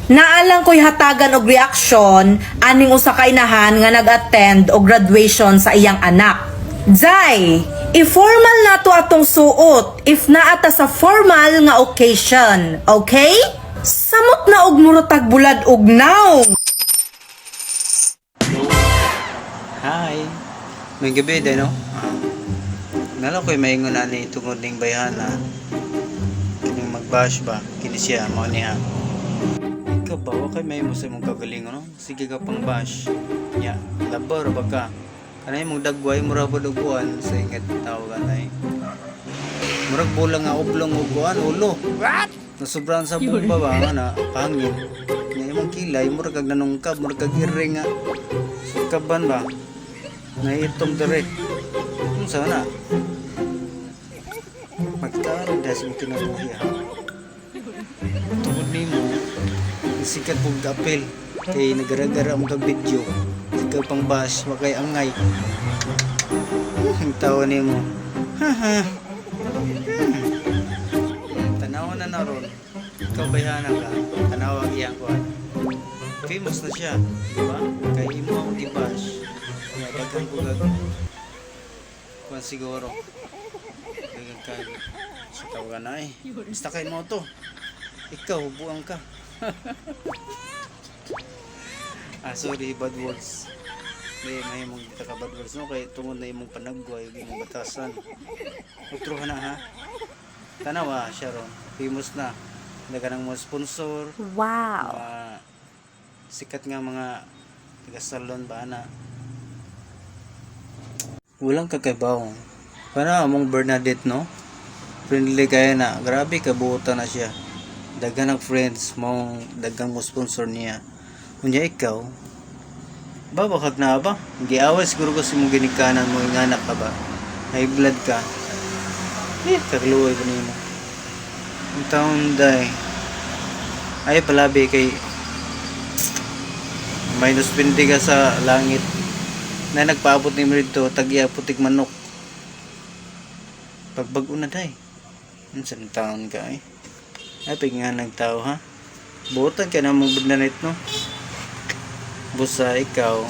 Naalang ko'y hatagan og reaksyon aning usa ka inahan nga nag-attend og graduation sa iyang anak. Jay, i-formal na to atong suot if naata sa formal nga occasion, okay? Samot na og murutag bulad og naong. Hi. May gabi din, no? Nala ko'y maingon na ni tungod ning bayhana. Kining magbash ba? Kini siya, mo niya. Ikaw ba? Wakay may mo sa mong kagaling, no? Sige ka pang bash. Ya, labar ba ka? Kanay mong dagway, murabod og buwan sa ingat tawagan ay. Murag bulang nga oblong og buwan, ulo. What? Nasubran sa bomba ba nga na hangin. Nga imong kilay, murag kag nanungkab, murag kag iring nga. Kaban ba? Naitong direct. Kung sana? Magkaroon dahil sa kinabuhi ha. Tungod ni mo, sikat pong kapil. Kay nagaragara ang ka-video. Ikaw pang bash, wakay angay. Ang tawa ni mo. Haha. Tanawa na na ron. Ikaw bayhanan ka. Tanawa ang iyang kuhan. Famous na siya, di ba? Kaya imo akong i-bash. Kaya dagang bugag. Kuhan siguro. Dagang ka. Sa tawagan na eh. Basta kayo mo to. Ikaw, buang ka. Sorry, bad words. May mong dita ka bad words, no? Kaya tungod na imong panagway, imong batasan. Utruhan na ha. Tanawa, Sharon. Famous na. Dagang mga sponsor. Wow. Sikat nga mga taga-salon ba na. Walang kakabaw. Para among Bernadette, no? Friendly kaya na. Grabe, kabuutan na siya. Dagan ng friends mong dagang mo sponsor niya. Kunya ikaw, babakag na ba? Giaway siguro kasi mong ginikanan mo, inganak ka ba? High blood ka. Kagluoy ba niyo mo? Ang taon day. Ay palabi kay minus 20 ka sa langit na nagpaabot ni Merito tagya putik manok pagbago na day. Ang taon ka eh. Ay nga nagtao ha. Buotan ka na mong budnanet no. Busa ikaw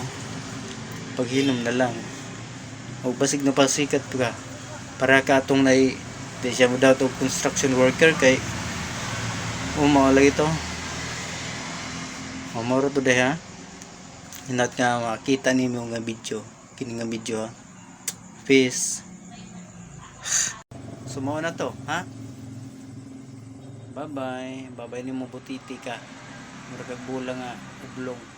paghinom na lang o basig na pasikat ka para ka atong nai di siya mo daw to construction worker kay umaulay ito umaro to day ha. Hinat nga makita nimo nga video kini nga video ha. Peace. Sumo na to ha. Bye bye. Bye bye nimo butiti ka. Murag bulang nga ublong.